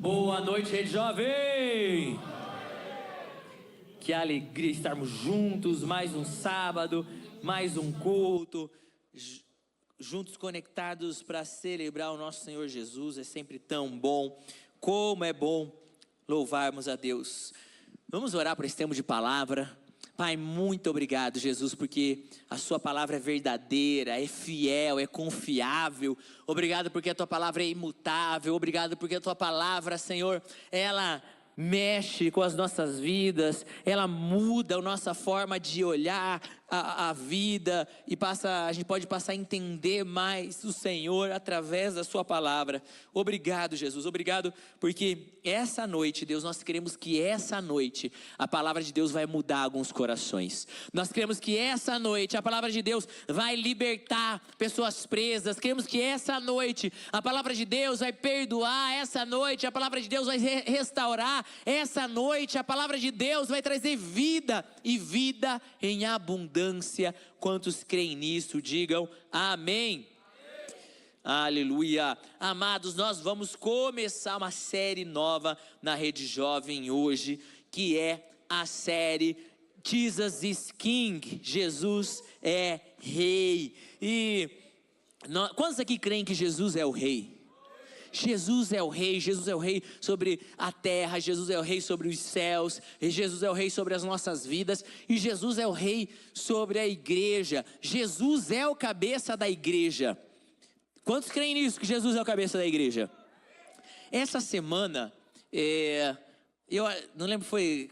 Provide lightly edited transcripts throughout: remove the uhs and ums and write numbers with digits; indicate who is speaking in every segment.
Speaker 1: Boa noite, Rede Jovem! Que alegria estarmos juntos, mais um sábado, mais um culto, juntos conectados para celebrar o nosso Senhor Jesus. É sempre tão bom, como é bom louvarmos a Deus. Vamos orar por esse tempo de palavra. Pai, muito obrigado, Jesus, porque a sua palavra é verdadeira, é fiel, é confiável. Obrigado porque a tua palavra é imutável. Obrigado porque a tua palavra, Senhor, ela mexe com as nossas vidas, ela muda a nossa forma de olhar a vida e a gente pode passar a entender mais o Senhor através da sua palavra. Obrigado, Jesus, obrigado porque essa noite, Deus, nós queremos que essa noite a palavra de Deus vai mudar alguns corações. Nós queremos que essa noite a palavra de Deus vai libertar pessoas presas. Queremos que essa noite a palavra de Deus vai perdoar. Essa noite a palavra de Deus vai restaurar. Essa noite a palavra de Deus vai trazer vida e vida em abundância. Quantos creem nisso, digam amém. Aleluia. Amados, nós vamos começar uma série nova na Rede Jovem hoje, que é a série Jesus is King, Jesus é Rei. E quantos aqui creem que Jesus é o Rei? Jesus é o Rei, Jesus é o Rei sobre a terra, Jesus é o Rei sobre os céus, Jesus é o Rei sobre as nossas vidas, e Jesus é o Rei sobre a igreja. Jesus é o cabeça da igreja. Quantos creem nisso, que Jesus é o cabeça da igreja? Essa semana, eu não lembro, foi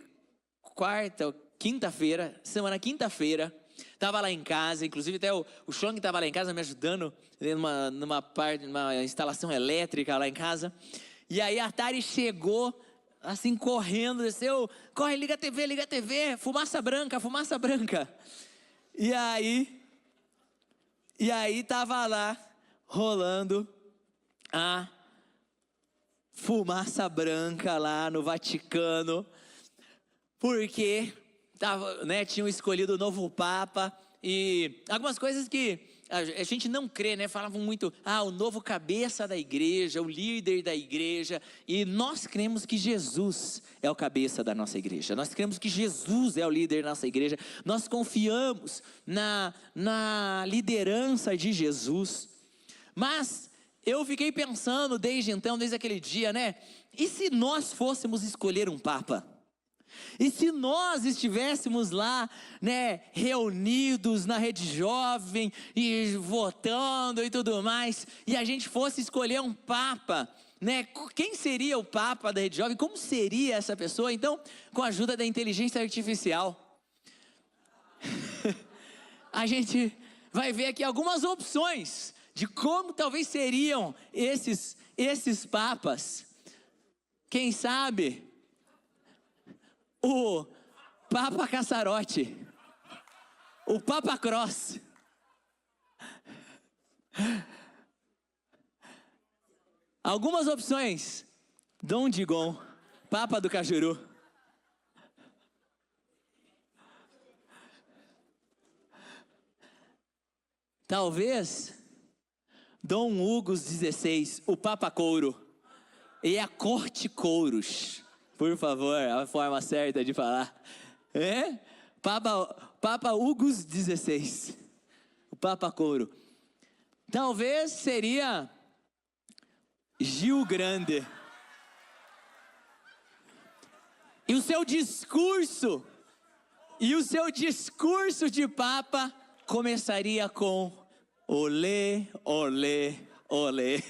Speaker 1: quarta ou quinta-feira, quinta-feira, estava lá em casa, inclusive até o Chong estava lá em casa me ajudando numa instalação elétrica lá em casa. E aí a Tari chegou assim correndo, desceu, corre, liga a TV, fumaça branca. E aí tava lá rolando a fumaça branca lá no Vaticano, porque tinham escolhido o novo Papa, e algumas coisas que a gente não crê, falavam muito, o novo cabeça da igreja, o líder da igreja, e nós cremos que Jesus é o cabeça da nossa igreja, nós cremos que Jesus é o líder da nossa igreja, nós confiamos na liderança de Jesus. Mas eu fiquei pensando desde aquele dia, e se nós fôssemos escolher um Papa? E se nós estivéssemos lá, reunidos na Rede Jovem e votando e tudo mais, e a gente fosse escolher um Papa, quem seria o Papa da Rede Jovem? Como seria essa pessoa? Então, com a ajuda da inteligência artificial, a gente vai ver aqui algumas opções de como talvez seriam esses papas. Quem sabe o Papa Caçarote, o Papa Cross, algumas opções: Dom Digon, Papa do Cajuru, talvez Dom Hugo XVI, o Papa Couro, e a Corte Couros. Por favor, a forma certa de falar. Papa Hugo XVI, o Papa Couro. Talvez seria Gil Grande. E o seu discurso de Papa começaria com olê, olê, olê.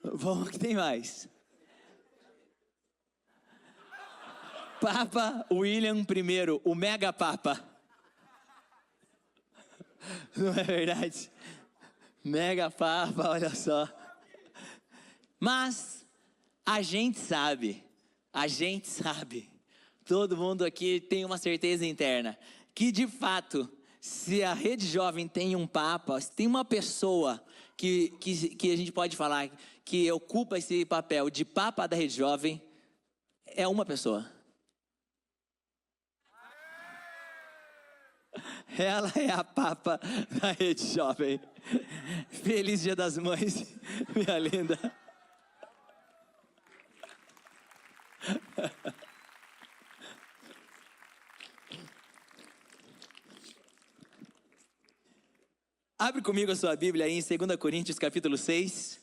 Speaker 1: Vamos que tem mais. Papa William I, o Mega Papa. Não é verdade? Mega Papa, olha só. Mas a gente sabe, todo mundo aqui tem uma certeza interna, que de fato, se a Rede Jovem tem um Papa, se tem uma pessoa que a gente pode falar que ocupa esse papel de Papa da Rede Jovem, é uma pessoa. Ela é a Papa da Rede Jovem. Feliz Dia das Mães, minha linda. Abre comigo a sua Bíblia aí em 2 Coríntios capítulo 6.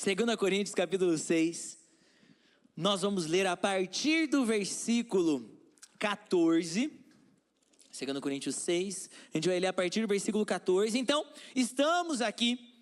Speaker 1: 2 Coríntios capítulo 6. Nós vamos ler a partir do versículo 14. 2 Coríntios 6. A gente vai ler a partir do versículo 14. Então, estamos aqui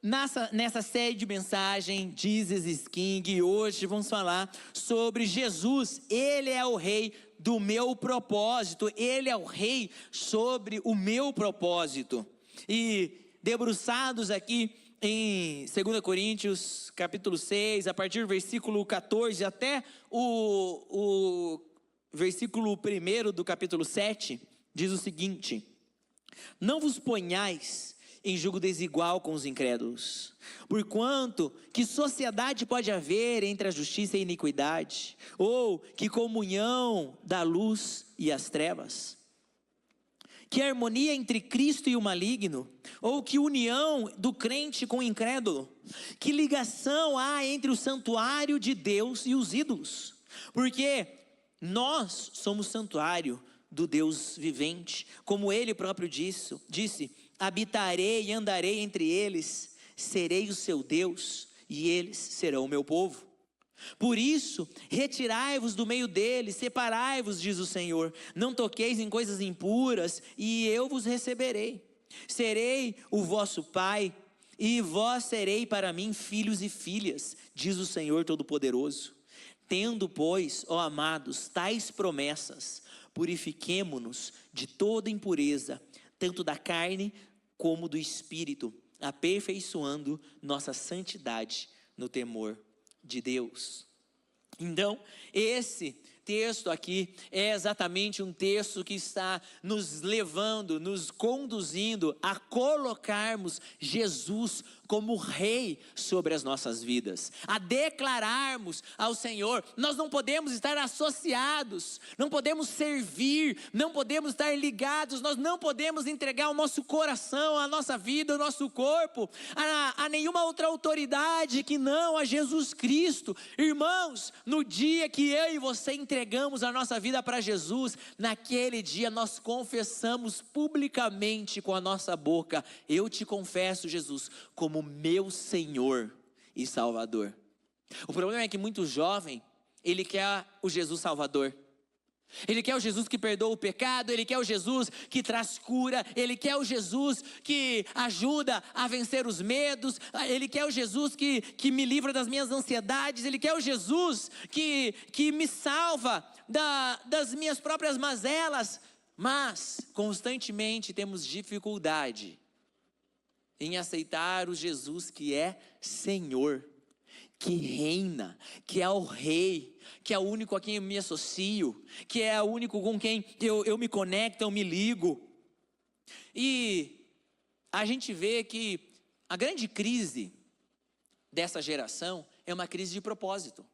Speaker 1: nessa série de mensagem, Jesus is King. E hoje vamos falar sobre Jesus. Ele é o rei do meu propósito, ele é o rei sobre o meu propósito. E debruçados aqui em 2 Coríntios capítulo 6, a partir do versículo 14 até o versículo 1 do capítulo 7, diz o seguinte: não vos ponhais em julgo desigual com os incrédulos, porquanto que sociedade pode haver entre a justiça e a iniquidade, ou que comunhão da luz e as trevas? Que harmonia entre Cristo e o maligno, ou que união do crente com o incrédulo? Que ligação há entre o santuário de Deus e os ídolos? Porque nós somos santuário do Deus vivente, como ele próprio disse: habitarei e andarei entre eles, serei o seu Deus, e eles serão o meu povo. Por isso, retirai-vos do meio deles, separai-vos, diz o Senhor, não toqueis em coisas impuras, e eu vos receberei. Serei o vosso Pai, e vós serei para mim filhos e filhas, diz o Senhor Todo-Poderoso. Tendo, pois, ó amados, tais promessas, purifiquemo-nos de toda impureza, tanto da carne como do espírito, aperfeiçoando nossa santidade no temor de Deus. Então, esse texto aqui é exatamente um texto que está nos levando, nos conduzindo a colocarmos Jesus como rei sobre as nossas vidas, a declararmos ao Senhor. Nós não podemos estar associados, não podemos servir, não podemos estar ligados, nós não podemos entregar o nosso coração, a nossa vida, o nosso corpo a nenhuma outra autoridade que não a Jesus Cristo. Irmãos, no dia que eu e você entregamos a nossa vida para Jesus, naquele dia nós confessamos publicamente com a nossa boca: eu te confesso, Jesus, como meu Senhor e Salvador. O problema é que muito jovem, ele quer o Jesus Salvador. Ele quer o Jesus que perdoa o pecado, ele quer o Jesus que traz cura, ele quer o Jesus que ajuda a vencer os medos, ele quer o Jesus que me livra das minhas ansiedades, ele quer o Jesus que me salva das minhas próprias mazelas. Mas constantemente temos dificuldade em aceitar o Jesus que é Senhor, que reina, que é o rei, que é o único a quem eu me associo, que é o único com quem eu me conecto, eu me ligo. E a gente vê que a grande crise dessa geração é uma crise de propósito.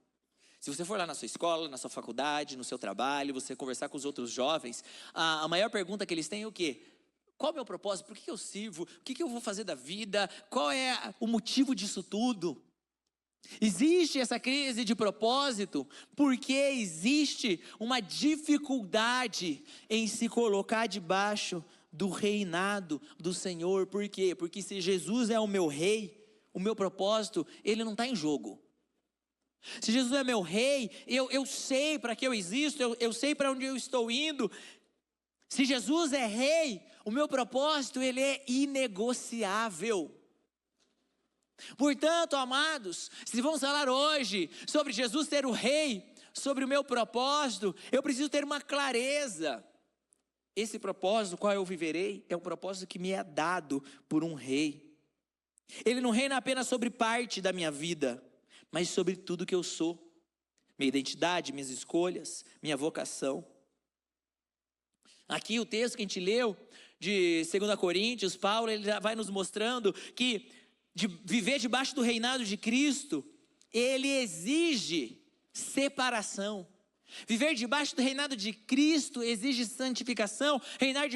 Speaker 1: Se você for lá na sua escola, na sua faculdade, no seu trabalho, você conversar com os outros jovens, a maior pergunta que eles têm é o quê? Qual é o meu propósito? Por que eu sirvo? O que eu vou fazer da vida? Qual é o motivo disso tudo? Existe essa crise de propósito porque existe uma dificuldade em se colocar debaixo do reinado do Senhor. Por quê? Porque se Jesus é o meu rei, o meu propósito, ele não está em jogo. Se Jesus é meu rei, eu sei para que eu existo, eu sei para onde eu estou indo. Se Jesus é rei, o meu propósito, ele é inegociável. Portanto, amados, se vamos falar hoje sobre Jesus ser o rei, sobre o meu propósito, eu preciso ter uma clareza. Esse propósito, qual eu viverei, é um propósito que me é dado por um rei. Ele não reina apenas sobre parte da minha vida, mas sobre tudo que eu sou. Minha identidade, minhas escolhas, minha vocação. Aqui o texto que a gente leu de 2 Coríntios, Paulo, ele já vai nos mostrando que de viver debaixo do reinado de Cristo, ele exige separação, Viver debaixo do reinado de Cristo exige santificação. Viver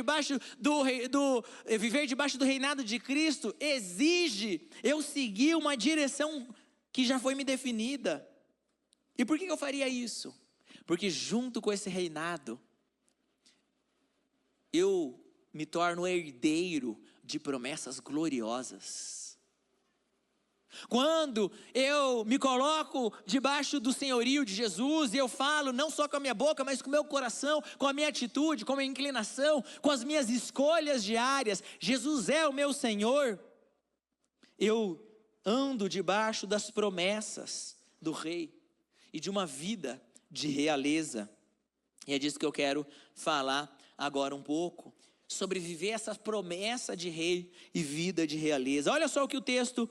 Speaker 1: debaixo do reinado de Cristo exige eu seguir uma direção que já foi me definida. E por que eu faria isso? Porque junto com esse reinado, eu me torno herdeiro de promessas gloriosas. Quando eu me coloco debaixo do senhorio de Jesus, e eu falo não só com a minha boca, mas com o meu coração, com a minha atitude, com a minha inclinação, com as minhas escolhas diárias, Jesus é o meu Senhor, eu ando debaixo das promessas do Rei, e de uma vida de realeza. E é disso que eu quero falar agora um pouco, sobre viver essa promessa de rei e vida de realeza. Olha só o que o texto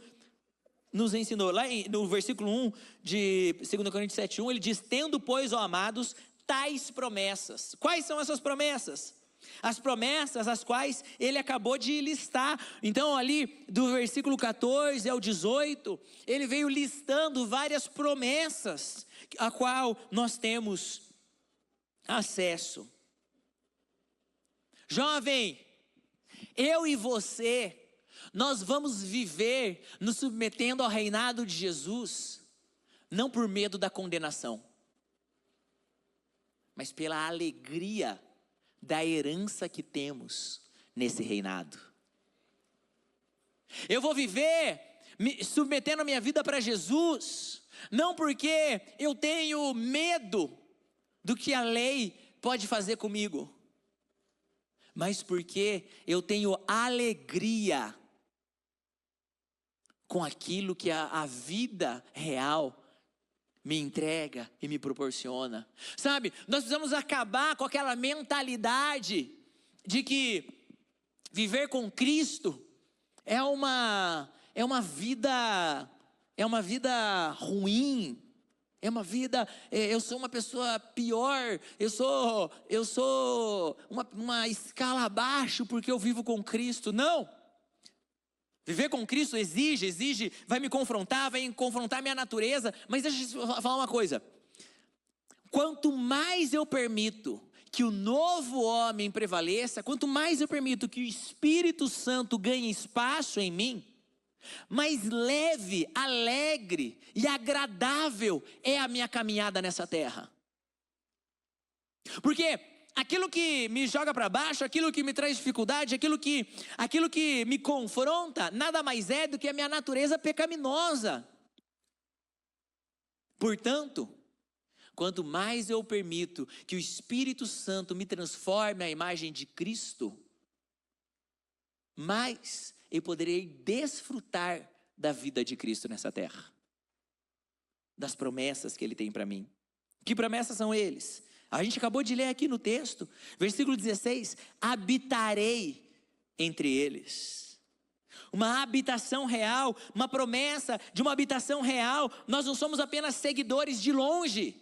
Speaker 1: nos ensinou, lá no versículo 1 de 2 Coríntios 7:1, ele diz: tendo, pois, ó amados, tais promessas. Quais são essas promessas? As promessas as quais ele acabou de listar. Então ali do versículo 14 ao 18, ele veio listando várias promessas a qual nós temos acesso. Jovem, eu e você, nós vamos viver nos submetendo ao reinado de Jesus, não por medo da condenação, mas pela alegria da herança que temos nesse reinado. Eu vou viver submetendo a minha vida para Jesus, não porque eu tenho medo do que a lei pode fazer comigo, mas porque eu tenho alegria com aquilo que a vida real me entrega e me proporciona. Sabe, nós precisamos acabar com aquela mentalidade de que viver com Cristo é uma vida ruim, é uma vida, eu sou uma pessoa pior, eu sou uma escala abaixo porque eu vivo com Cristo. Não! Viver com Cristo exige, vai me confrontar, vai confrontar minha natureza, mas deixa eu falar uma coisa. Quanto mais eu permito que o novo homem prevaleça, quanto mais eu permito que o Espírito Santo ganhe espaço em mim, mais leve, alegre e agradável é a minha caminhada nessa terra. Porque aquilo que me joga para baixo, aquilo que me traz dificuldade, aquilo que me confronta, nada mais é do que a minha natureza pecaminosa. Portanto, quanto mais eu permito que o Espírito Santo me transforme à imagem de Cristo, mais eu poderei desfrutar da vida de Cristo nessa terra, das promessas que Ele tem para mim. Que promessas são eles? A gente acabou de ler aqui no texto, versículo 16: habitarei entre eles. Uma habitação real, uma promessa de uma habitação real. Nós não somos apenas seguidores de longe.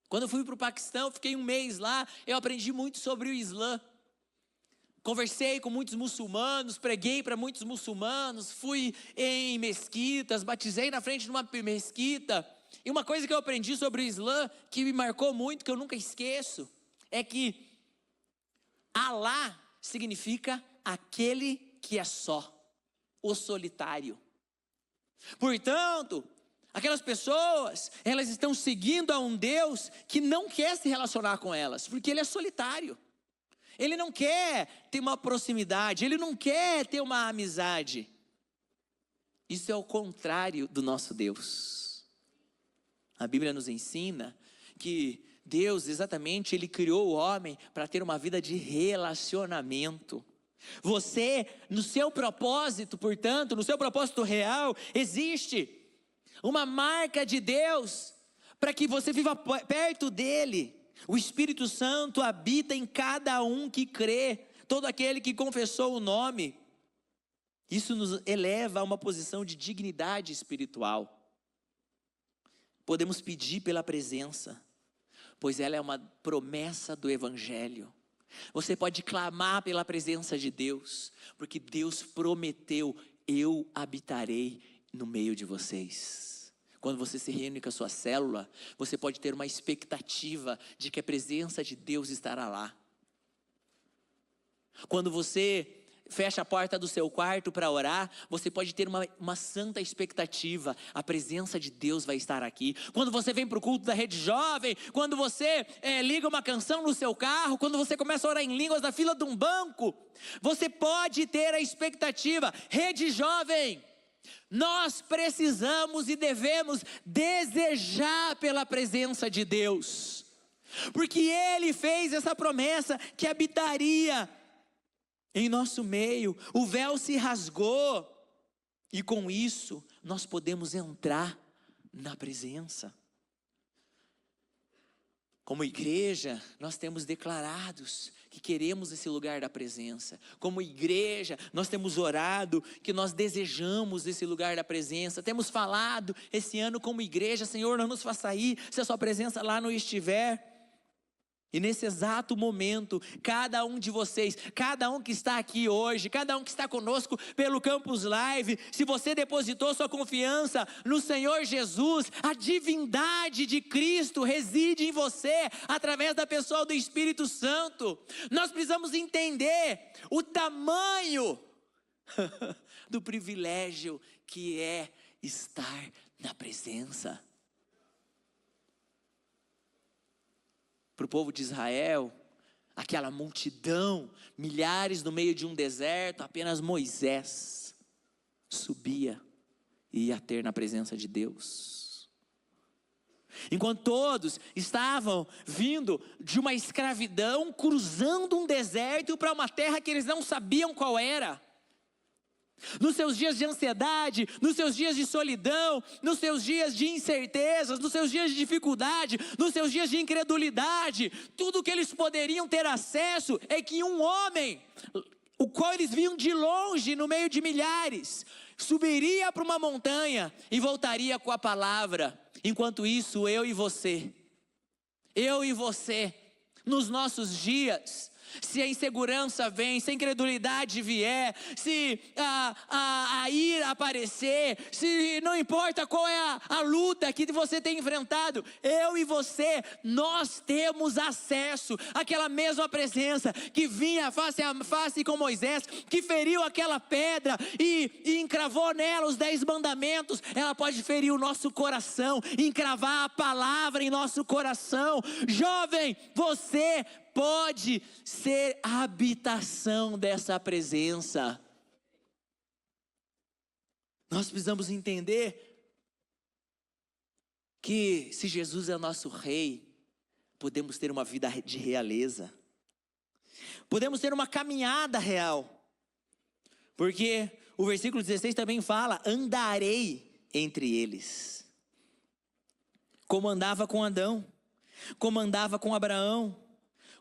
Speaker 1: Quando eu fui para o Paquistão, fiquei um mês lá, eu aprendi muito sobre o Islã. Conversei com muitos muçulmanos, preguei para muitos muçulmanos, fui em mesquitas, batizei na frente de uma mesquita. E uma coisa que eu aprendi sobre o Islã, que me marcou muito, que eu nunca esqueço, é que Alá significa aquele que é só, o solitário. Portanto, aquelas pessoas, elas estão seguindo a um Deus que não quer se relacionar com elas, porque Ele é solitário. Ele não quer ter uma proximidade, Ele não quer ter uma amizade. Isso é o contrário do nosso Deus. A Bíblia nos ensina que Deus, exatamente, Ele criou o homem para ter uma vida de relacionamento. Você, no seu propósito, portanto, no seu propósito real, existe uma marca de Deus para que você viva perto dEle. O Espírito Santo habita em cada um que crê, todo aquele que confessou o nome. Isso nos eleva a uma posição de dignidade espiritual. Podemos pedir pela presença, pois ela é uma promessa do Evangelho. Você pode clamar pela presença de Deus, porque Deus prometeu: eu habitarei no meio de vocês. Quando você se reúne com a sua célula, você pode ter uma expectativa de que a presença de Deus estará lá. Quando você fecha a porta do seu quarto para orar, você pode ter uma santa expectativa, a presença de Deus vai estar aqui. Quando você vem para o culto da Rede Jovem, quando você liga uma canção no seu carro, quando você começa a orar em línguas na fila de um banco, você pode ter a expectativa. Rede Jovem, nós precisamos e devemos desejar pela presença de Deus, porque Ele fez essa promessa que habitaria em nosso meio. O véu se rasgou e com isso nós podemos entrar na presença. Como igreja, nós temos declarados que queremos esse lugar da presença. Como igreja, nós temos orado que nós desejamos esse lugar da presença. Temos falado esse ano como igreja: Senhor, não nos faça ir se a sua presença lá não estiver. E nesse exato momento, cada um de vocês, cada um que está aqui hoje, cada um que está conosco pelo Campus Live, se você depositou sua confiança no Senhor Jesus, a divindade de Cristo reside em você, através da pessoa do Espírito Santo. Nós precisamos entender o tamanho do privilégio que é estar na presença. Para o povo de Israel, aquela multidão, milhares no meio de um deserto, apenas Moisés subia e ia ter na presença de Deus. Enquanto todos estavam vindo de uma escravidão, cruzando um deserto para uma terra que eles não sabiam qual era. Nos seus dias de ansiedade, nos seus dias de solidão, nos seus dias de incertezas, nos seus dias de dificuldade, nos seus dias de incredulidade, tudo que eles poderiam ter acesso é que um homem, o qual eles viam de longe no meio de milhares, subiria para uma montanha e voltaria com a palavra. Enquanto isso, eu e você, nos nossos dias, se a insegurança vem, se a incredulidade vier, se a ira aparecer, se não importa qual é a luta que você tem enfrentado, eu e você, nós temos acesso àquela mesma presença que vinha face a face com Moisés, que feriu aquela pedra e encravou nela os 10 mandamentos. Ela pode ferir o nosso coração, encravar a palavra em nosso coração. Jovem, você pode ser a habitação dessa presença. Nós precisamos entender que se Jesus é nosso rei, podemos ter uma vida de realeza. Podemos ter uma caminhada real. Porque o versículo 16 também fala: andarei entre eles. Como andava com Adão, como andava com Abraão,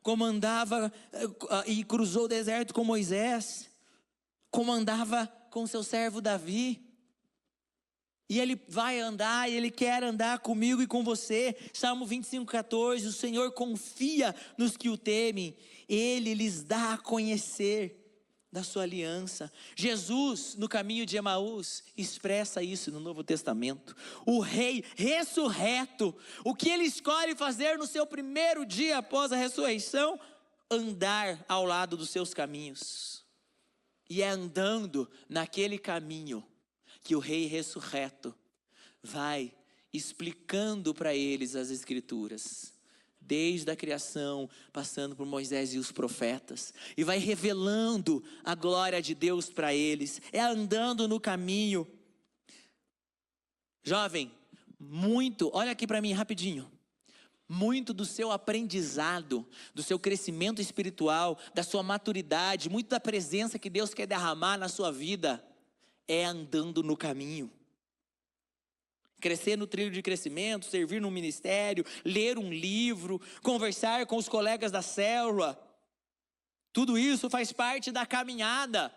Speaker 1: como andava e cruzou o deserto com Moisés, como andava com seu servo Davi. E ele vai andar, e ele quer andar comigo e com você. Salmo 25:14, o Senhor confia nos que o temem, Ele lhes dá a conhecer da sua aliança. Jesus, no caminho de Emaús, expressa isso no Novo Testamento. O rei ressurreto, o que ele escolhe fazer no seu primeiro dia após a ressurreição? Andar ao lado dos seus caminhos. E é andando naquele caminho que o rei ressurreto vai explicando para eles as Escrituras, desde a criação, passando por Moisés e os profetas, e vai revelando a glória de Deus para eles. É andando no caminho. Jovem, olha aqui para mim rapidinho. Muito do seu aprendizado, do seu crescimento espiritual, da sua maturidade, muito da presença que Deus quer derramar na sua vida, é andando no caminho. Crescer no trilho de crescimento, servir no ministério, ler um livro, conversar com os colegas da célula. Tudo isso faz parte da caminhada.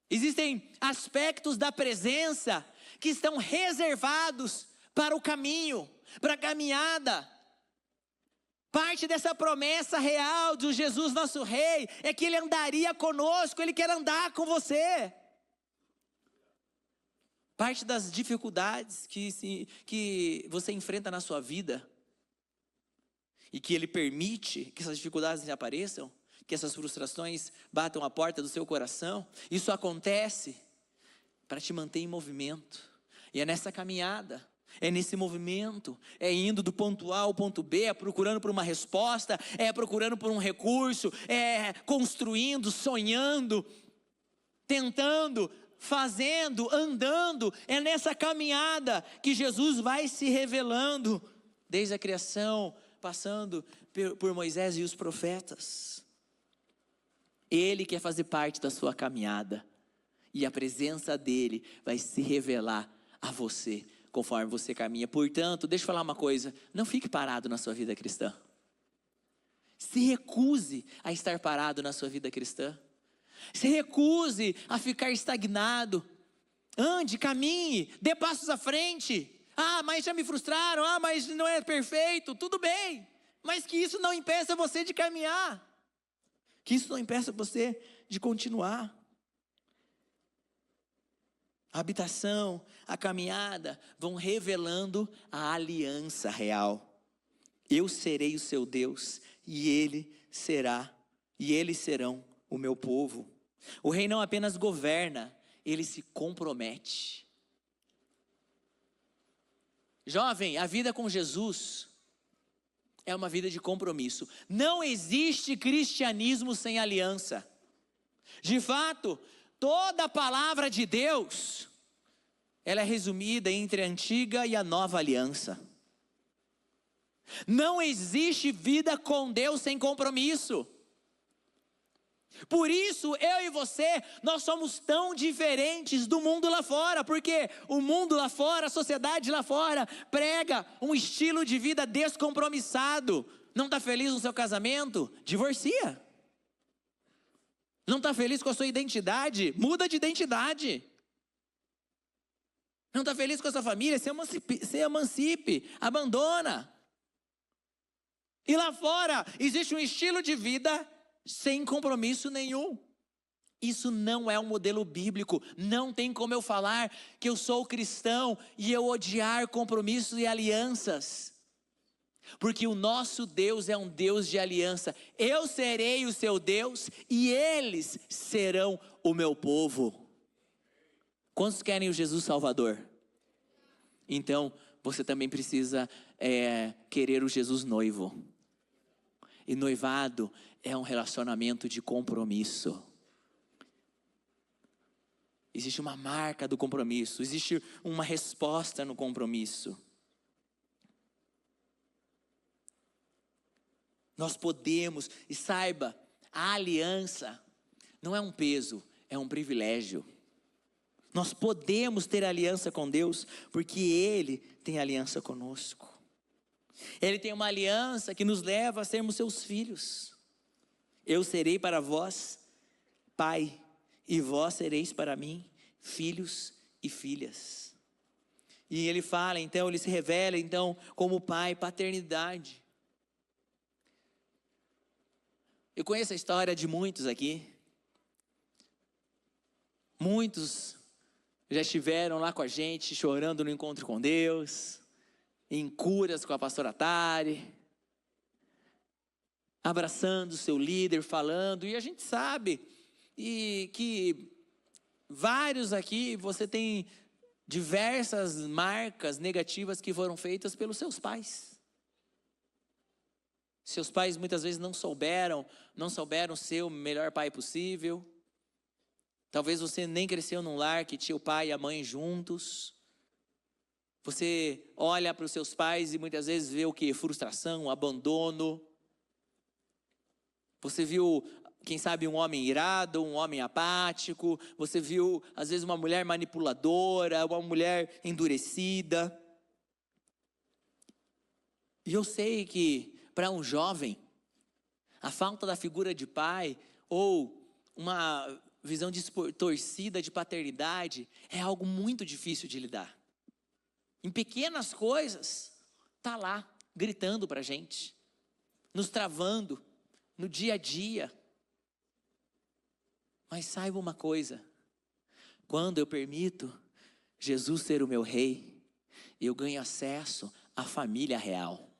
Speaker 1: Existem aspectos da presença que estão reservados para o caminho, para a caminhada. Parte dessa promessa real de Jesus nosso rei é que Ele andaria conosco, Ele quer andar com você. Parte das dificuldades que você enfrenta na sua vida, e que Ele permite que essas dificuldades apareçam, que essas frustrações batam a porta do seu coração, isso acontece para te manter em movimento. E é nessa caminhada, é nesse movimento, é indo do ponto A ao ponto B, é procurando por uma resposta, é procurando por um recurso, é construindo, sonhando, tentando, fazendo, andando. É nessa caminhada que Jesus vai se revelando, desde a criação, passando por Moisés e os profetas. Ele quer fazer parte da sua caminhada, e a presença dele vai se revelar a você, conforme você caminha. Portanto, deixa eu falar uma coisa, não fique parado na sua vida cristã. Se recuse a estar parado na sua vida cristã. Se recuse a ficar estagnado. Ande, caminhe, dê passos à frente. Mas já me frustraram, mas não é perfeito, tudo bem. Mas que isso não impeça você de caminhar. Que isso não impeça você de continuar. A habitação, a caminhada vão revelando a aliança real. Eu serei o seu Deus e eles serão o meu povo. O rei não apenas governa, ele se compromete. Jovem, a vida com Jesus é uma vida de compromisso. Não existe cristianismo sem aliança. De fato, toda a palavra de Deus, ela é resumida entre a antiga e a nova aliança. Não existe vida com Deus sem compromisso. Por isso, eu e você, nós somos tão diferentes do mundo lá fora, porque o mundo lá fora, a sociedade lá fora, prega um estilo de vida descompromissado. Não está feliz no seu casamento? Divorcia. Não está feliz com a sua identidade? Muda de identidade. Não está feliz com a sua família? Se emancipe, abandona. E lá fora, existe um estilo de vida sem compromisso nenhum. Isso não é um modelo bíblico. Não tem como eu falar que eu sou cristão e eu odiar compromissos e alianças. Porque o nosso Deus é um Deus de aliança. Eu serei o seu Deus e eles serão o meu povo. Quantos querem o Jesus Salvador? Então, você também precisa querer o Jesus noivo. E noivado é um relacionamento de compromisso. Existe uma marca do compromisso, existe uma resposta no compromisso. Nós podemos, e saiba, a aliança não é um peso, é um privilégio. Nós podemos ter aliança com Deus, porque Ele tem aliança conosco. Ele tem uma aliança que nos leva a sermos seus filhos. Eu serei para vós pai, e vós sereis para mim filhos e filhas. E ele fala, então, ele se revela, então, como pai, paternidade. Eu conheço a história de muitos aqui. Muitos já estiveram lá com a gente, chorando no encontro com Deus, em curas com a pastora Tari, abraçando o seu líder, falando, e a gente sabe que vários aqui, você tem diversas marcas negativas que foram feitas pelos seus pais. Seus pais muitas vezes não souberam ser o melhor pai possível. Talvez você nem cresceu num lar que tinha o pai e a mãe juntos. Você olha para os seus pais e muitas vezes vê o que? Frustração, abandono. Você viu, quem sabe, um homem irado, um homem apático. Você viu, às vezes, uma mulher manipuladora, uma mulher endurecida. E eu sei que, para um jovem, a falta da figura de pai, ou uma visão distorcida de paternidade, é algo muito difícil de lidar. Em pequenas coisas, está lá, gritando para a gente, nos travando, no dia a dia. Mas saiba uma coisa, quando eu permito Jesus ser o meu rei, eu ganho acesso à família real.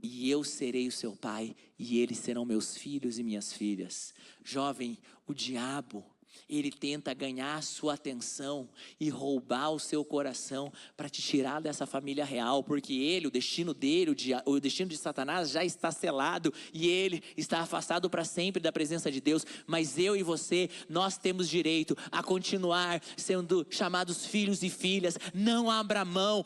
Speaker 1: E eu serei o seu pai, e eles serão meus filhos e minhas filhas. Jovem, o diabo, ele tenta ganhar a sua atenção e roubar o seu coração para te tirar dessa família real, porque ele, o destino dele, o destino de Satanás já está selado e ele está afastado para sempre da presença de Deus. Mas eu e você, nós temos direito a continuar sendo chamados filhos e filhas. Não abra mão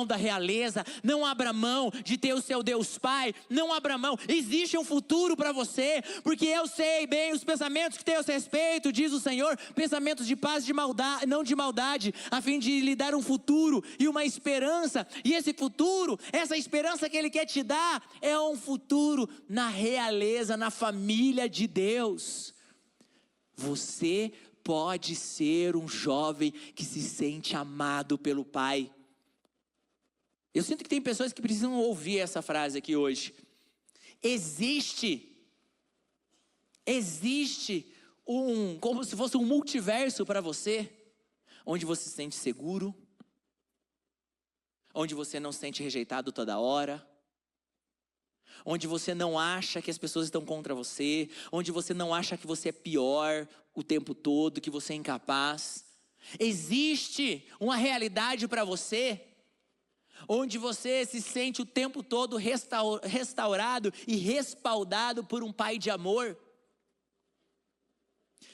Speaker 1: da realeza, não abra mão de ter o seu Deus Pai, não abra mão. Existe um futuro para você, porque eu sei bem os pensamentos que tenho a seu respeito, diz o Senhor, pensamentos de paz, de maldade, não de maldade, a fim de lhe dar um futuro e uma esperança. E esse futuro, essa esperança que Ele quer te dar, é um futuro na realeza, na família de Deus. Você pode ser um jovem que se sente amado pelo Pai. Eu sinto que tem pessoas que precisam ouvir essa frase aqui hoje. Existe como se fosse um multiverso para você, onde você se sente seguro, onde você não se sente rejeitado toda hora, onde você não acha que as pessoas estão contra você, onde você não acha que você é pior o tempo todo, que você é incapaz. Existe uma realidade para você, onde você se sente o tempo todo restaurado e respaldado por um Pai de amor.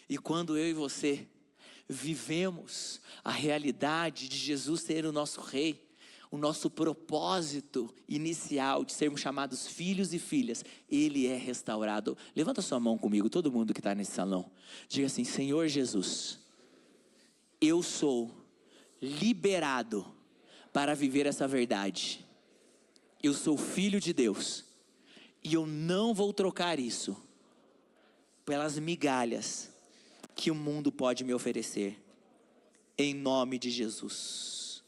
Speaker 1: E quando eu e você vivemos a realidade de Jesus ser o nosso rei, o nosso propósito inicial de sermos chamados filhos e filhas, ele é restaurado. Levanta sua mão comigo, todo mundo que está nesse salão. Diga assim: Senhor Jesus, eu sou liberado para viver essa verdade. Eu sou filho de Deus e eu não vou trocar isso pelas migalhas que o mundo pode me oferecer, em nome de Jesus.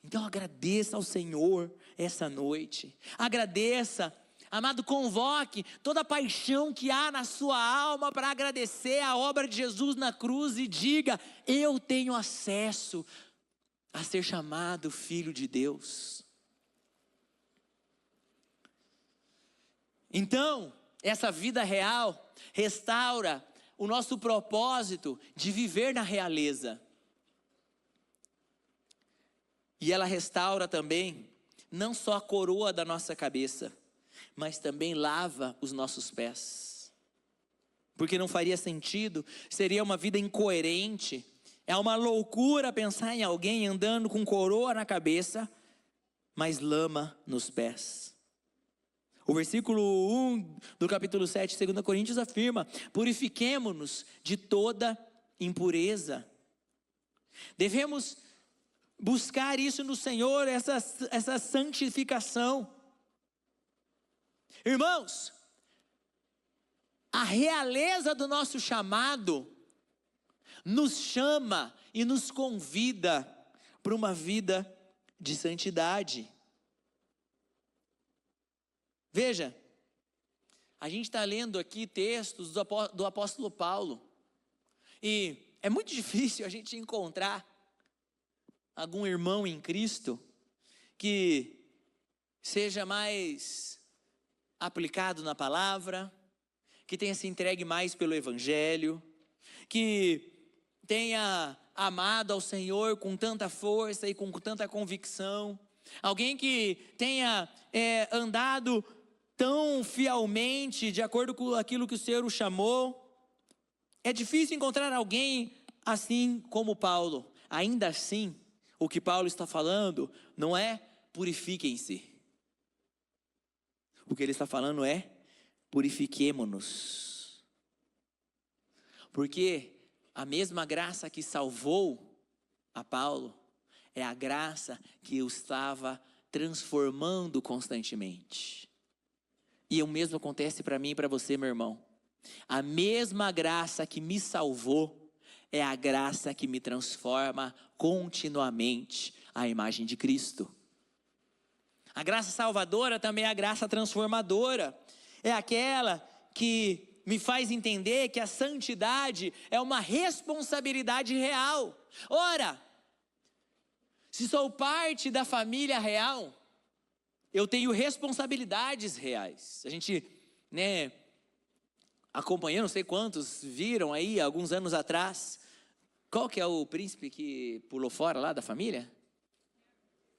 Speaker 1: Então agradeça ao Senhor essa noite, agradeça, amado, convoque toda a paixão que há na sua alma para agradecer a obra de Jesus na cruz e diga: eu tenho acesso a ser chamado filho de Deus. Então, essa vida real restaura o nosso propósito de viver na realeza. E ela restaura também, não só a coroa da nossa cabeça, mas também lava os nossos pés. Porque não faria sentido, seria uma vida incoerente, é uma loucura pensar em alguém andando com coroa na cabeça, mas lama nos pés. O versículo 1 do capítulo 7, 2 Coríntios afirma: purifiquemo-nos de toda impureza. Devemos buscar isso no Senhor, essa santificação. Irmãos, a realeza do nosso chamado nos chama e nos convida para uma vida de santidade. Veja, a gente está lendo aqui textos do apóstolo Paulo, e é muito difícil a gente encontrar algum irmão em Cristo que seja mais aplicado na palavra, que tenha se entregue mais pelo Evangelho, que tenha amado ao Senhor com tanta força e com tanta convicção, alguém que tenha andado tão fielmente de acordo com aquilo que o Senhor o chamou. É difícil encontrar alguém assim como Paulo. Ainda assim, o que Paulo está falando não é purifiquem-se. O que ele está falando é purifiquemo-nos. Porque a mesma graça que salvou a Paulo é a graça que o estava transformando constantemente. E o mesmo acontece para mim e para você, meu irmão. A mesma graça que me salvou é a graça que me transforma continuamente à imagem de Cristo. A graça salvadora também é a graça transformadora. É aquela que me faz entender que a santidade é uma responsabilidade real. Ora, se sou parte da família real, eu tenho responsabilidades reais. A gente, acompanhou, não sei quantos viram aí, alguns anos atrás, qual que é o príncipe que pulou fora lá da família?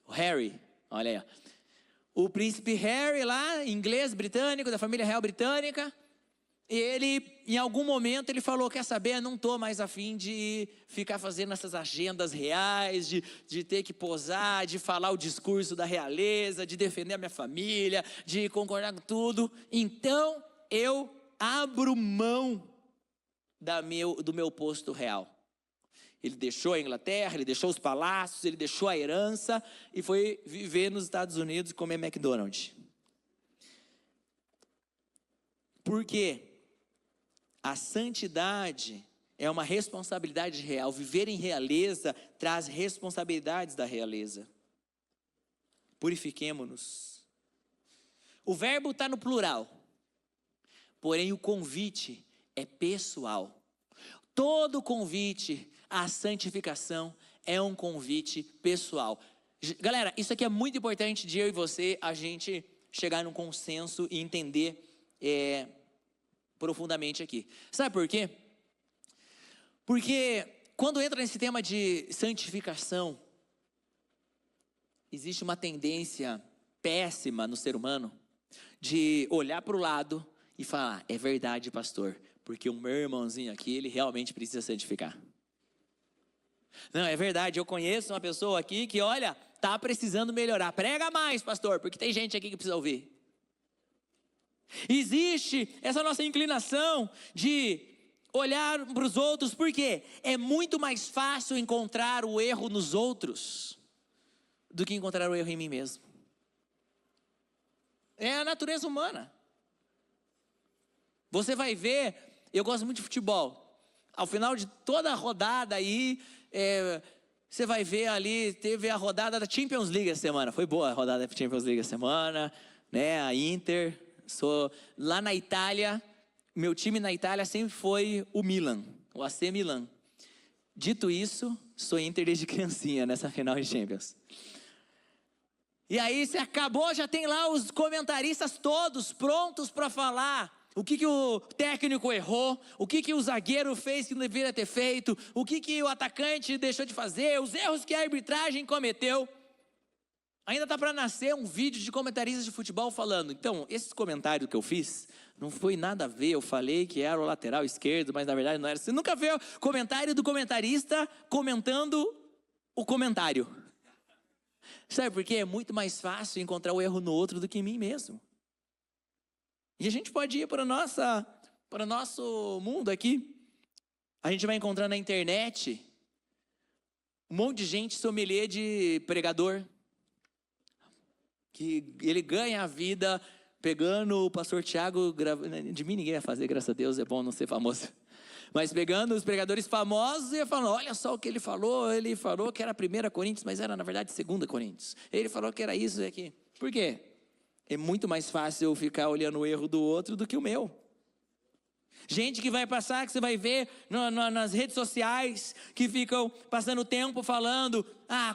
Speaker 1: O Harry, olha aí. O príncipe Harry lá, inglês, britânico, da família real britânica. Ele, em algum momento, ele falou, quer saber, não estou mais afim de ficar fazendo essas agendas reais, de ter que posar, de falar o discurso da realeza, de defender a minha família, de concordar com tudo. Então, eu abro mão do meu posto real. Ele deixou a Inglaterra, ele deixou os palácios, ele deixou a herança e foi viver nos Estados Unidos e comer McDonald's. Por quê? A santidade é uma responsabilidade real. Viver em realeza traz responsabilidades da realeza. Purifiquemo-nos. O verbo está no plural, porém o convite é pessoal. Todo convite à santificação é um convite pessoal. Galera, isso aqui é muito importante de eu e você, a gente chegar num consenso e entender profundamente aqui. Sabe por quê? Porque quando entra nesse tema de santificação, existe uma tendência péssima no ser humano de olhar para o lado e falar, é verdade, pastor, porque o meu irmãozinho aqui, ele realmente precisa santificar. Não, é verdade, eu conheço uma pessoa aqui que, olha, está precisando melhorar. Prega mais, pastor, porque tem gente aqui que precisa ouvir. Existe essa nossa inclinação de olhar para os outros, porque é muito mais fácil encontrar o erro nos outros do que encontrar o erro em mim mesmo. É a natureza humana. Você vai ver, eu gosto muito de futebol. Ao final de toda a rodada aí, você vai ver ali, teve a rodada da Champions League essa semana. Foi boa a rodada da Champions League essa semana, a Inter. Lá na Itália, meu time na Itália sempre foi o Milan, o AC Milan. Dito isso, sou Inter desde criancinha nessa final de Champions. E aí, se acabou, já tem lá os comentaristas todos prontos para falar o que o técnico errou, o que o zagueiro fez que não deveria ter feito, o que o atacante deixou de fazer, os erros que a arbitragem cometeu. Ainda está para nascer um vídeo de comentaristas de futebol falando, então, esse comentário que eu fiz, não foi nada a ver, eu falei que era o lateral esquerdo, mas na verdade não era. Você nunca vê o comentário do comentarista comentando o comentário. Sabe por quê? É muito mais fácil encontrar o erro no outro do que em mim mesmo. E a gente pode ir para o nosso mundo aqui. A gente vai encontrar na internet um monte de gente sommelier de pregador, que ele ganha a vida pegando o pastor Tiago, de mim ninguém vai fazer, graças a Deus, é bom não ser famoso. Mas pegando os pregadores famosos e falando, olha só o que ele falou que era 1 Coríntios, mas era na verdade 2 Coríntios. Ele falou que era isso e aqui. Por quê? É muito mais fácil eu ficar olhando o erro do outro do que o meu. Gente que vai passar, que você vai ver nas redes sociais, que ficam passando tempo falando,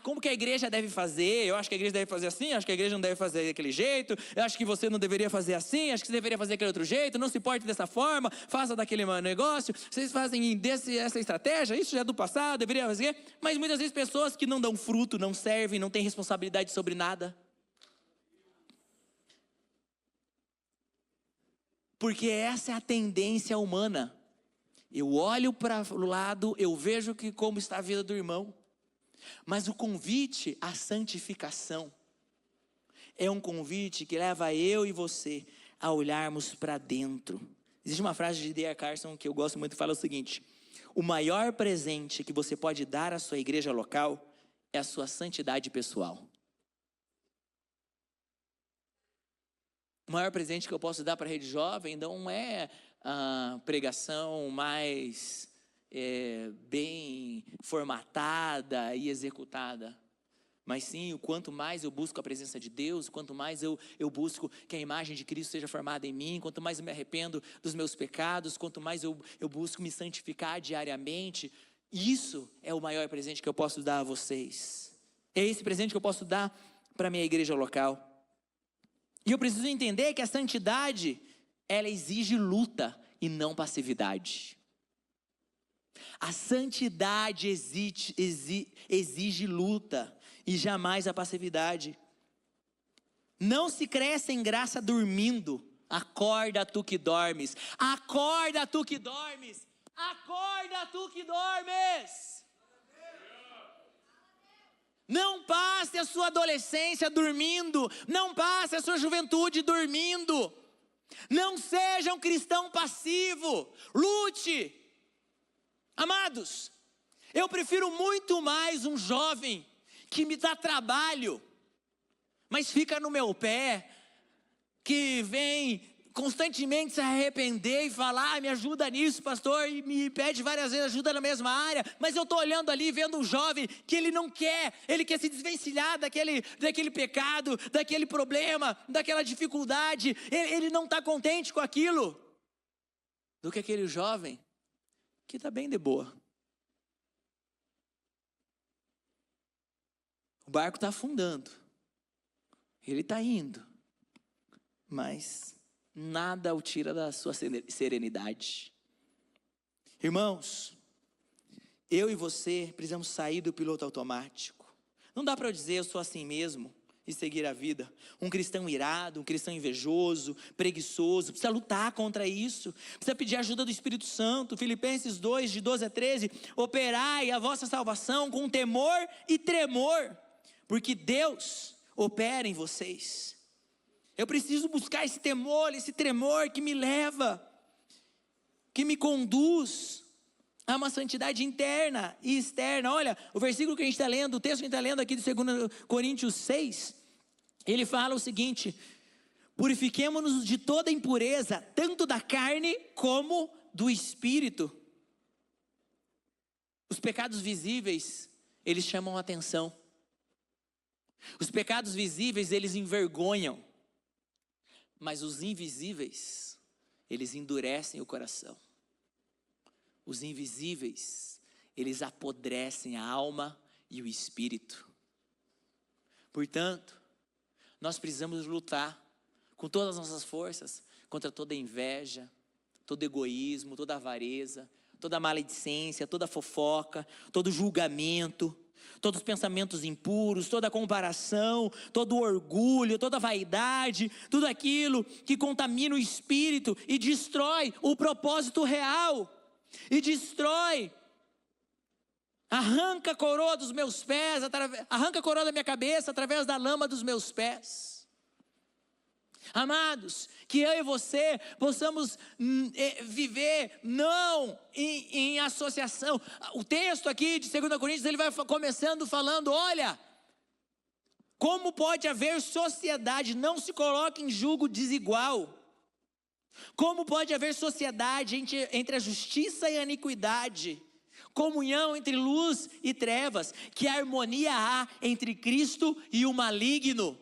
Speaker 1: como que a igreja deve fazer? Eu acho que a igreja deve fazer assim, acho que a igreja não deve fazer daquele jeito, eu acho que você não deveria fazer assim, acho que você deveria fazer daquele outro jeito, não se porte dessa forma, faça daquele negócio, vocês fazem essa estratégia, isso já é do passado, deveria fazer, mas muitas vezes pessoas que não dão fruto, não servem, não têm responsabilidade sobre nada. Porque essa é a tendência humana. Eu olho para o lado, eu vejo como está a vida do irmão. Mas o convite à santificação é um convite que leva eu e você a olharmos para dentro. Existe uma frase de D.A. Carson que eu gosto muito, que fala o seguinte: o maior presente que você pode dar à sua igreja local é a sua santidade pessoal. O maior presente que eu posso dar para a rede jovem não é a pregação mais bem formatada e executada, mas sim o quanto mais eu busco a presença de Deus, quanto mais eu busco que a imagem de Cristo seja formada em mim, quanto mais eu me arrependo dos meus pecados, quanto mais eu busco me santificar diariamente. Isso é o maior presente que eu posso dar a vocês. É esse presente que eu posso dar para a minha igreja local. E eu preciso entender que a santidade, ela exige luta e não passividade. A santidade exige luta e jamais a passividade. Não se cresce em graça dormindo. Acorda tu que dormes. Acorda tu que dormes. Acorda tu que dormes. Não passe a sua adolescência dormindo. Não passe a sua juventude dormindo. Não seja um cristão passivo. Lute. Amados, eu prefiro muito mais um jovem que me dá trabalho, mas fica no meu pé, que vem constantemente se arrepender e falar, me ajuda nisso, pastor, e me pede várias vezes ajuda na mesma área, mas eu estou olhando ali, vendo um jovem que ele não quer, ele quer se desvencilhar daquele pecado, daquele problema, daquela dificuldade, ele não está contente com aquilo, do que aquele jovem que está bem de boa. O barco está afundando, ele está indo, mas nada o tira da sua serenidade. Irmãos, eu e você precisamos sair do piloto automático. Não dá para eu dizer eu sou assim mesmo e seguir a vida. Um cristão irado, um cristão invejoso, preguiçoso, precisa lutar contra isso, precisa pedir ajuda do Espírito Santo. Filipenses 2, de 12 a 13, operai a vossa salvação com temor e tremor, porque Deus opera em vocês. Eu preciso buscar esse temor, esse tremor que me leva, que me conduz a uma santidade interna e externa. Olha, o versículo que a gente está lendo, o texto que a gente está lendo aqui de 2 Coríntios 6, ele fala o seguinte: purifiquemo-nos de toda impureza, tanto da carne como do espírito. Os pecados visíveis, eles chamam a atenção. Os pecados visíveis, eles envergonham. Mas os invisíveis, eles endurecem o coração. Os invisíveis, eles apodrecem a alma e o espírito. Portanto, nós precisamos lutar com todas as nossas forças contra toda inveja, todo egoísmo, toda avareza, toda maledicência, toda fofoca, todo julgamento, todos os pensamentos impuros, toda comparação, todo orgulho, toda vaidade, tudo aquilo que contamina o espírito e destrói o propósito real, e destrói, arranca a coroa dos meus pés, arranca a coroa da minha cabeça através da lama dos meus pés. Amados, que eu e você possamos viver não em associação. O texto aqui de 2 Coríntios, ele vai começando falando, olha, como pode haver sociedade, não se coloque em julgo desigual. Como pode haver sociedade entre a justiça e a iniquidade? Comunhão entre luz e trevas, que harmonia há entre Cristo e o maligno?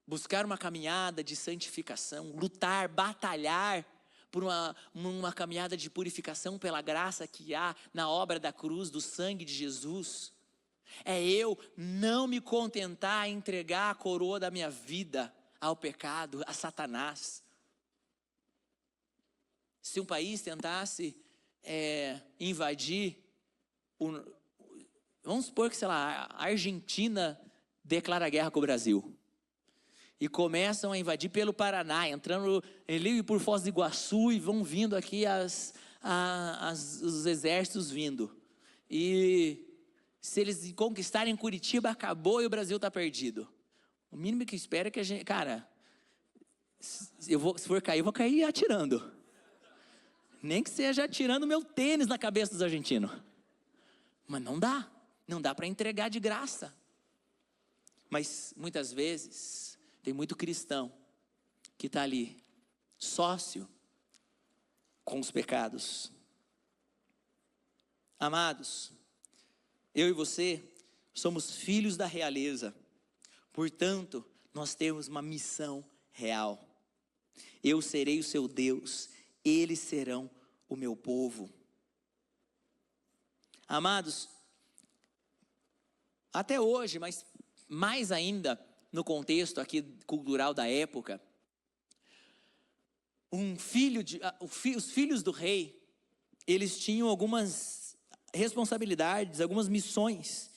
Speaker 1: Buscar uma caminhada de santificação, lutar, batalhar por uma caminhada de purificação pela graça que há na obra da cruz, do sangue de Jesus. É eu não me contentar em entregar a coroa da minha vida ao pecado, a Satanás. Se um país tentasse invadir, vamos supor que, sei lá, a Argentina declara guerra com o Brasil. E começam a invadir pelo Paraná, entrando ali por Foz do Iguaçu, e vão vindo aqui os exércitos vindo. E se eles conquistarem Curitiba, acabou e o Brasil está perdido. O mínimo que espera é que a gente, cara, se for cair, eu vou cair atirando. Nem que seja atirando meu tênis na cabeça dos argentinos. Mas não dá para entregar de graça. Mas muitas vezes tem muito cristão que está ali, sócio com os pecados. Amados, eu e você somos filhos da realeza. Portanto, nós temos uma missão real. Eu serei o seu Deus, eles serão o meu povo. Amados, até hoje, mas mais ainda no contexto aqui cultural da época, os filhos do rei, eles tinham algumas responsabilidades, algumas missões.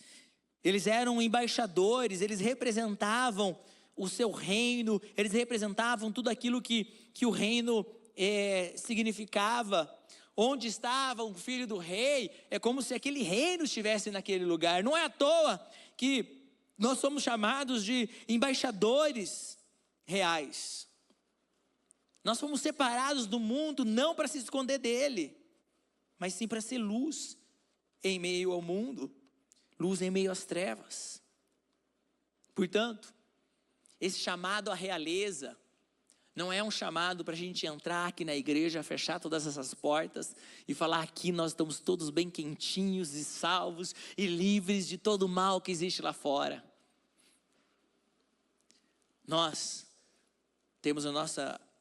Speaker 1: Eles eram embaixadores, eles representavam o seu reino, eles representavam tudo aquilo que o reino significava. Onde estava o filho do rei, é como se aquele reino estivesse naquele lugar. Não é à toa que nós somos chamados de embaixadores reais. Nós fomos separados do mundo não para se esconder dele, mas sim para ser luz em meio ao mundo, luz em meio às trevas. Portanto, esse chamado à realeza não é um chamado para a gente entrar aqui na igreja, fechar todas essas portas e falar: aqui nós estamos todos bem quentinhos e salvos e livres de todo o mal que existe lá fora. Nós temos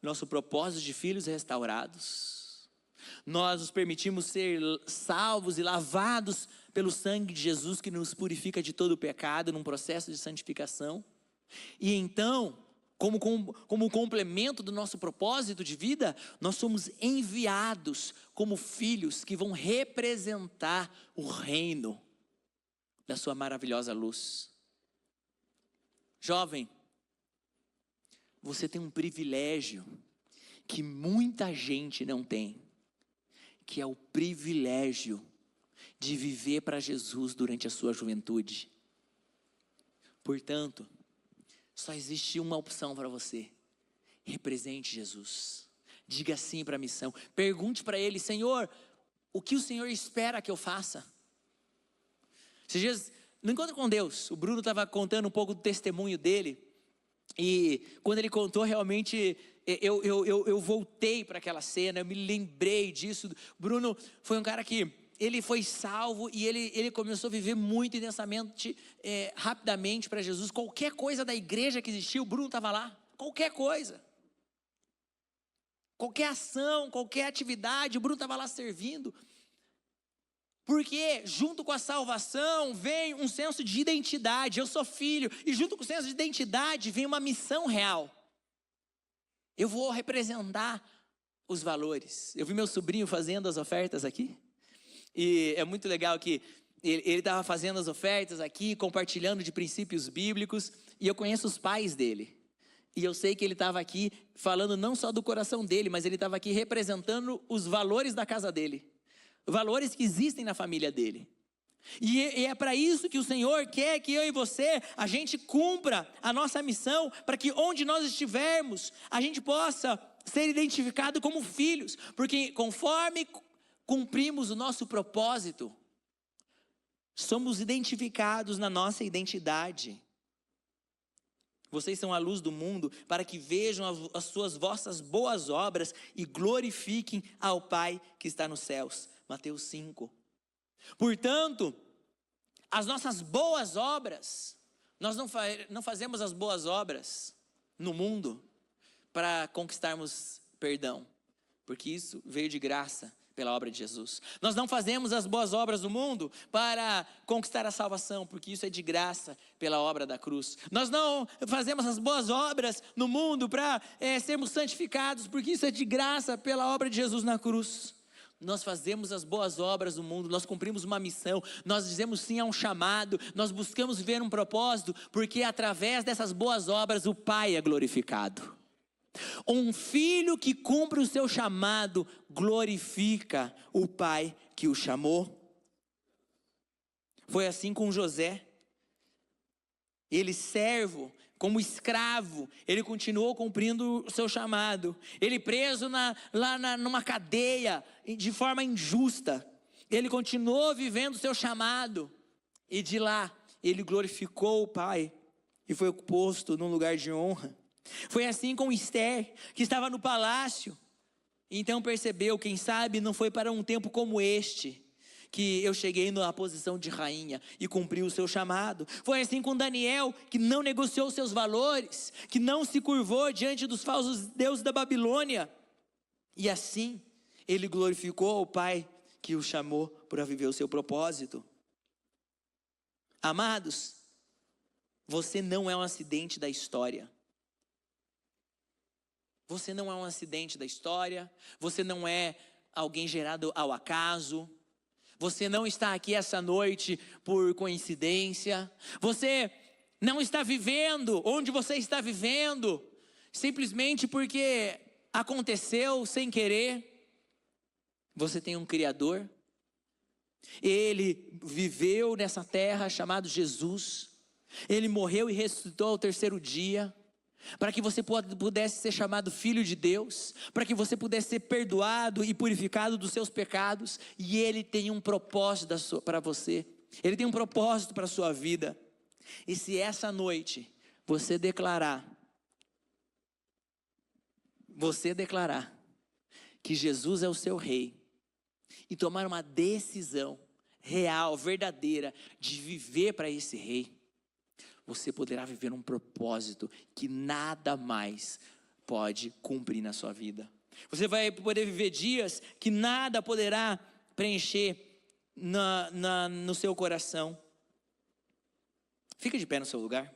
Speaker 1: nosso propósito de filhos restaurados. Nós nos permitimos ser salvos e lavados pelo sangue de Jesus, que nos purifica de todo o pecado, num processo de santificação. E então, como complemento do nosso propósito de vida, nós somos enviados como filhos que vão representar o reino da sua maravilhosa luz. Jovem, você tem um privilégio que muita gente não tem, que é o privilégio de viver para Jesus durante a sua juventude. Portanto, só existe uma opção para você: represente Jesus. Diga sim para a missão. Pergunte para Ele: Senhor, o que o Senhor espera que eu faça? Esses dias, no Encontro com Deus, o Bruno estava contando um pouco do testemunho dele. E quando ele contou, realmente eu voltei para aquela cena, eu me lembrei disso. Bruno foi um cara que ele foi salvo e ele começou a viver muito intensamente, rapidamente para Jesus. Qualquer coisa da igreja que existia, o Bruno estava lá. Qualquer coisa, qualquer ação, qualquer atividade, o Bruno estava lá servindo. Porque junto com a salvação vem um senso de identidade. Eu sou filho, e junto com o senso de identidade vem uma missão real. Eu vou representar os valores. Eu vi meu sobrinho fazendo as ofertas aqui, e é muito legal que ele estava fazendo as ofertas aqui, compartilhando de princípios bíblicos, e eu conheço os pais dele. E eu sei que ele estava aqui falando não só do coração dele, mas ele estava aqui representando os valores da casa dele. Valores que existem na família dele. E é para isso que o Senhor quer que eu e você, a gente cumpra a nossa missão, para que onde nós estivermos, a gente possa ser identificado como filhos. Porque conforme cumprimos o nosso propósito, somos identificados na nossa identidade. Vocês são a luz do mundo, para que vejam as suas vossas boas obras e glorifiquem ao Pai que está nos céus. Mateus 5. Portanto, as nossas boas obras, nós não fazemos as boas obras no mundo para conquistarmos perdão, porque isso veio de graça pela obra de Jesus. Nós não fazemos as boas obras no mundo para conquistar a salvação, porque isso é de graça pela obra da cruz. Nós não fazemos as boas obras no mundo para sermos santificados, porque isso é de graça pela obra de Jesus na cruz. Nós fazemos as boas obras no mundo, nós cumprimos uma missão, nós dizemos sim a um chamado, nós buscamos viver um propósito, porque através dessas boas obras o Pai é glorificado. Um filho que cumpre o seu chamado glorifica o Pai que o chamou. Foi assim com José. Ele servo, como escravo, ele continuou cumprindo o seu chamado. Ele preso numa cadeia de forma injusta, ele continuou vivendo o seu chamado. E de lá, ele glorificou o Pai e foi posto num lugar de honra. Foi assim com Esther, que estava no palácio. Então percebeu, quem sabe não foi para um tempo como este que eu cheguei na posição de rainha e cumpri o seu chamado. Foi assim com Daniel, que não negociou seus valores, que não se curvou diante dos falsos deuses da Babilônia. E assim, ele glorificou ao Pai que o chamou para viver o seu propósito. Amados, você não é um acidente da história. Você não é um acidente da história. Você não é alguém gerado ao acaso. Você não está aqui essa noite por coincidência. Você não está vivendo onde você está vivendo simplesmente porque aconteceu sem querer. Você tem um Criador. Ele viveu nessa terra chamado Jesus. Ele morreu e ressuscitou ao terceiro dia, para que você pudesse ser chamado filho de Deus, para que você pudesse ser perdoado e purificado dos seus pecados. E Ele tem um propósito para você. Ele tem um propósito para a sua vida. E se essa noite você declarar que Jesus é o seu rei, e tomar uma decisão real, verdadeira, de viver para esse rei, você poderá viver um propósito que nada mais pode cumprir na sua vida. Você vai poder viver dias que nada poderá preencher no seu coração. Fica de pé no seu lugar.